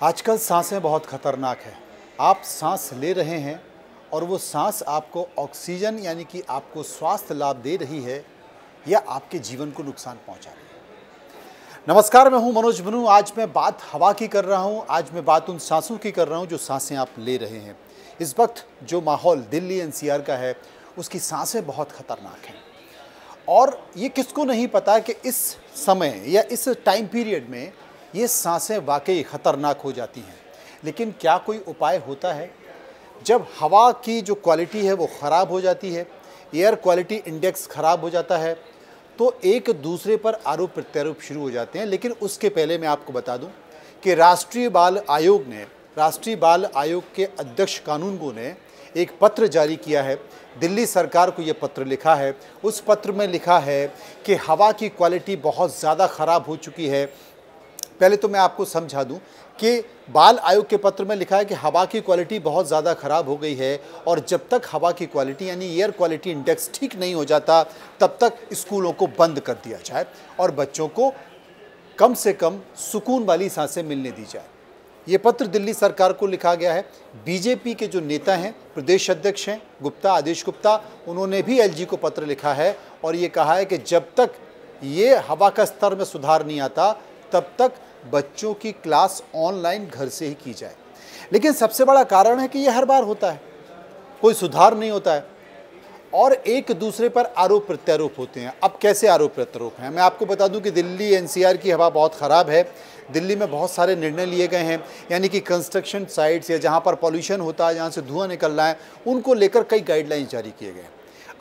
आजकल सांसें बहुत खतरनाक है। आप सांस ले रहे हैं और वो सांस आपको ऑक्सीजन यानी कि आपको स्वास्थ्य लाभ दे रही है या आपके जीवन को नुकसान पहुंचा रही है। नमस्कार, मैं हूं मनोज बनू। आज मैं बात हवा की कर रहा हूं। आज मैं बात उन सांसों की कर रहा हूं जो सांसें आप ले रहे हैं। इस वक्त जो माहौल दिल्ली एनसीआर का है उसकी सांसें बहुत खतरनाक हैं और ये किसको नहीं पता कि इस समय या इस टाइम पीरियड में ये सांसें वाकई ख़तरनाक हो जाती हैं। लेकिन क्या कोई उपाय होता है? जब हवा की जो क्वालिटी है वो ख़राब हो जाती है, एयर क्वालिटी इंडेक्स ख़राब हो जाता है, तो एक दूसरे पर आरोप प्रत्यारोप शुरू हो जाते हैं। लेकिन उसके पहले मैं आपको बता दूं कि राष्ट्रीय बाल आयोग के अध्यक्ष कानूनगो ने एक पत्र जारी किया है। दिल्ली सरकार को ये पत्र लिखा है। उस पत्र में लिखा है कि हवा की क्वालिटी बहुत ज़्यादा ख़राब हो चुकी है। पहले तो मैं आपको समझा दूं कि बाल आयोग के पत्र में लिखा है कि हवा की क्वालिटी बहुत ज़्यादा ख़राब हो गई है और जब तक हवा की क्वालिटी यानी एयर क्वालिटी इंडेक्स ठीक नहीं हो जाता तब तक स्कूलों को बंद कर दिया जाए और बच्चों को कम से कम सुकून वाली सांसें मिलने दी जाए। ये पत्र दिल्ली सरकार को लिखा गया है। बीजेपी के जो नेता हैं, प्रदेश अध्यक्ष हैं आदेश गुप्ता, उन्होंने भी एलजी को पत्र लिखा है और ये कहा है कि जब तक ये हवा का स्तर में सुधार नहीं आता तब तक बच्चों की क्लास ऑनलाइन घर से ही की जाए। लेकिन सबसे बड़ा कारण है कि ये हर बार होता है, कोई सुधार नहीं होता है और एक दूसरे पर आरोप प्रत्यारोप होते हैं। अब कैसे आरोप प्रत्यारोप हैं? मैं आपको बता दूं कि दिल्ली एनसीआर की हवा बहुत ख़राब है। दिल्ली में बहुत सारे निर्णय लिए गए हैं, यानी कि कंस्ट्रक्शन साइट्स या जहां पर पॉल्यूशन होता है, जहां से धुआं निकल रहा है, उनको लेकर कई गाइडलाइंस जारी किए गए हैं।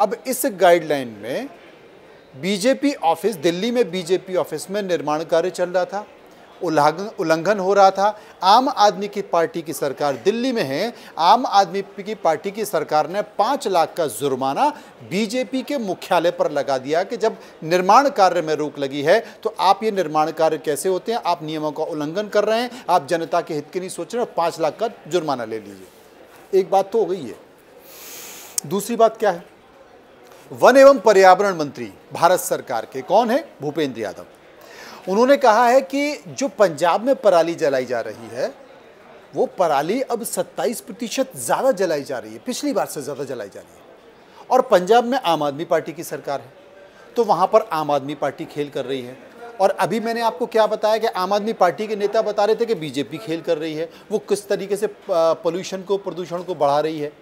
अब इस गाइडलाइन में दिल्ली में बीजेपी ऑफिस में निर्माण कार्य चल रहा था, उल्लंघन हो रहा था। आम आदमी की पार्टी की सरकार दिल्ली में है। आम आदमी की पार्टी की सरकार ने 5 लाख का जुर्माना बीजेपी के मुख्यालय पर लगा दिया कि जब निर्माण कार्य में रोक लगी है तो आप ये निर्माण कार्य कैसे होते हैं? आप नियमों का उल्लंघन कर रहे हैं, आप जनता के हित के नहीं सोच रहे हैं, 5 लाख का जुर्माना ले लीजिए। एक बात तो हो गई है। दूसरी बात क्या है? वन एवं पर्यावरण मंत्री भारत सरकार के कौन है? भूपेंद्र यादव। उन्होंने कहा है कि जो पंजाब में पराली जलाई जा रही है वो पराली अब 27% ज़्यादा जलाई जा रही है, पिछली बार से ज़्यादा जलाई जा रही है। और पंजाब में आम आदमी पार्टी की सरकार है तो वहाँ पर आम आदमी पार्टी खेल कर रही है। और अभी मैंने आपको क्या बताया कि आम आदमी पार्टी के नेता बता रहे थे कि बीजेपी खेल कर रही है, वो किस तरीके से प्रदूषण को बढ़ा रही है।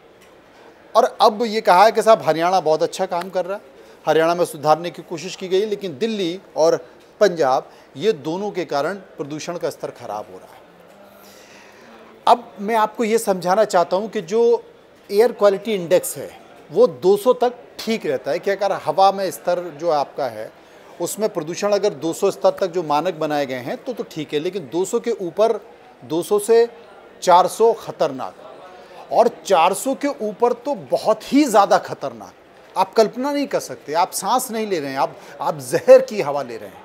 और अब ये कहा है कि साहब हरियाणा बहुत अच्छा काम कर रहा है, हरियाणा में सुधारने की कोशिश की गई, लेकिन दिल्ली और पंजाब ये दोनों के कारण प्रदूषण का स्तर खराब हो रहा है। अब मैं आपको ये समझाना चाहता हूँ कि जो एयर क्वालिटी इंडेक्स है वो 200 तक ठीक रहता है कि अगर हवा में स्तर जो आपका है उसमें प्रदूषण अगर 200 स्तर तक जो मानक बनाए गए हैं तो ठीक है, लेकिन 200 के ऊपर, 200 से 400 खतरनाक और 400 के ऊपर तो बहुत ही ज़्यादा खतरनाक। आप कल्पना नहीं कर सकते। आप सांस नहीं ले रहे हैं, आप जहर की हवा ले रहे हैं।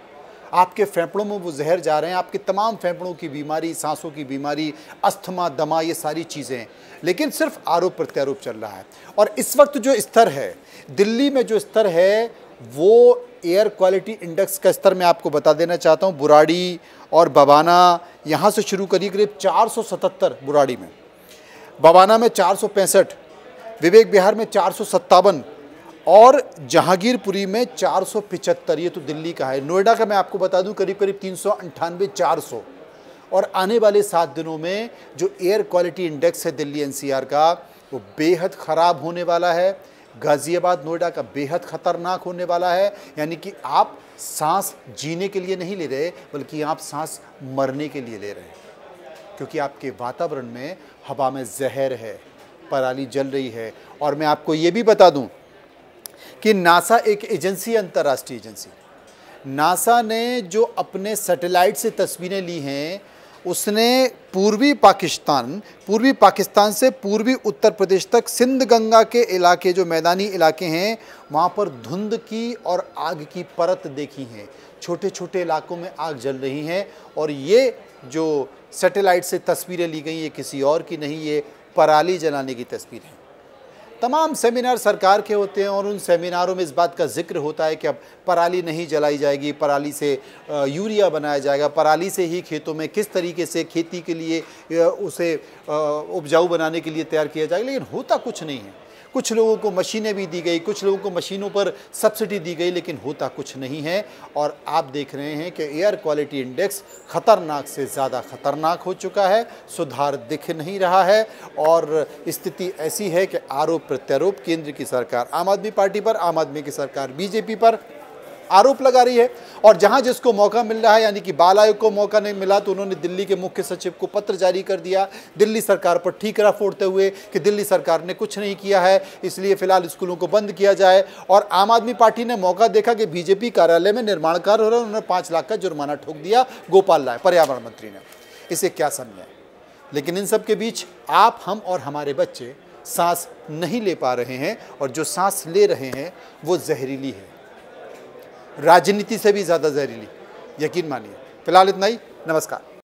आपके फेफड़ों में वो जहर जा रहे हैं, आपके तमाम फेफड़ों की बीमारी, सांसों की बीमारी, अस्थमा, दमा, ये सारी चीज़ें। लेकिन सिर्फ आरोप प्रत्यारोप चल रहा है। और इस वक्त जो स्तर है दिल्ली में, जो स्तर है वो एयर क्वालिटी इंडेक्स का स्तर मैं आपको बता देना चाहता हूँ। बुराड़ी और बवाना, यहाँ से शुरू करिए, करीब 477 बुराड़ी में, बवाना में 465, विवेक विहार में 457 और जहांगीरपुरी में 475। ये तो दिल्ली का है। नोएडा का मैं आपको बता दूं करीब 398, 400। और आने वाले 7 दिनों में जो एयर क्वालिटी इंडेक्स है दिल्ली एनसीआर का वो बेहद ख़राब होने वाला है। गाज़ियाबाद, नोएडा का बेहद ख़तरनाक होने वाला है। यानी कि आप सांस जीने के लिए नहीं ले रहे बल्कि आप सांस मरने के लिए ले रहे हैं, क्योंकि आपके वातावरण में, हवा में जहर है, पराली जल रही है। और मैं आपको ये भी बता दूं कि नासा एक एजेंसी, अंतर्राष्ट्रीय एजेंसी, नासा ने जो अपने सैटेलाइट से तस्वीरें ली हैं उसने पूर्वी पाकिस्तान से पूर्वी उत्तर प्रदेश तक सिंध गंगा के इलाके, जो मैदानी इलाके हैं, वहाँ पर धुंध की और आग की परत देखी है। छोटे छोटे इलाकों में आग जल रही हैं और ये जो सैटेलाइट से तस्वीरें ली गई ये किसी और की नहीं, ये पराली जलाने की तस्वीर है। तमाम सेमिनार सरकार के होते हैं और उन सेमिनारों में इस बात का जिक्र होता है कि अब पराली नहीं जलाई जाएगी, पराली से यूरिया बनाया जाएगा, पराली से ही खेतों में किस तरीके से खेती के लिए उसे उपजाऊ बनाने के लिए तैयार किया जाएगा। लेकिन होता कुछ नहीं है। कुछ लोगों को मशीनें भी दी गई, कुछ लोगों को मशीनों पर सब्सिडी दी गई, लेकिन होता कुछ नहीं है। और आप देख रहे हैं कि एयर क्वालिटी इंडेक्स खतरनाक से ज़्यादा खतरनाक हो चुका है, सुधार दिख नहीं रहा है और स्थिति ऐसी है कि आरोप प्रत्यारोप केंद्र की सरकार आम आदमी पार्टी पर, आम आदमी की सरकार बीजेपी पर आरोप लगा रही है। और जहां जिसको मौका मिल रहा है, यानी कि बाल आयोग को मौका नहीं मिला तो उन्होंने दिल्ली के मुख्य सचिव को पत्र जारी कर दिया, दिल्ली सरकार पर ठीकरा फोड़ते हुए कि दिल्ली सरकार ने कुछ नहीं किया है, इसलिए फिलहाल स्कूलों को बंद किया जाए। और आम आदमी पार्टी ने मौका देखा कि बीजेपी कार्यालय में निर्माण कार्य हो रहा है, उन्होंने 5 लाख का जुर्माना ठोक दिया गोपाल राय पर्यावरण मंत्री ने। इसे क्या समझें। लेकिन इन सब के बीच आप, हम और हमारे बच्चे सांस नहीं ले पा रहे हैं, और जो सांस ले रहे हैं वो जहरीली है, राजनीति से भी ज़्यादा जहरीली, यकीन मानिए। फिलहाल इतना ही, नमस्कार।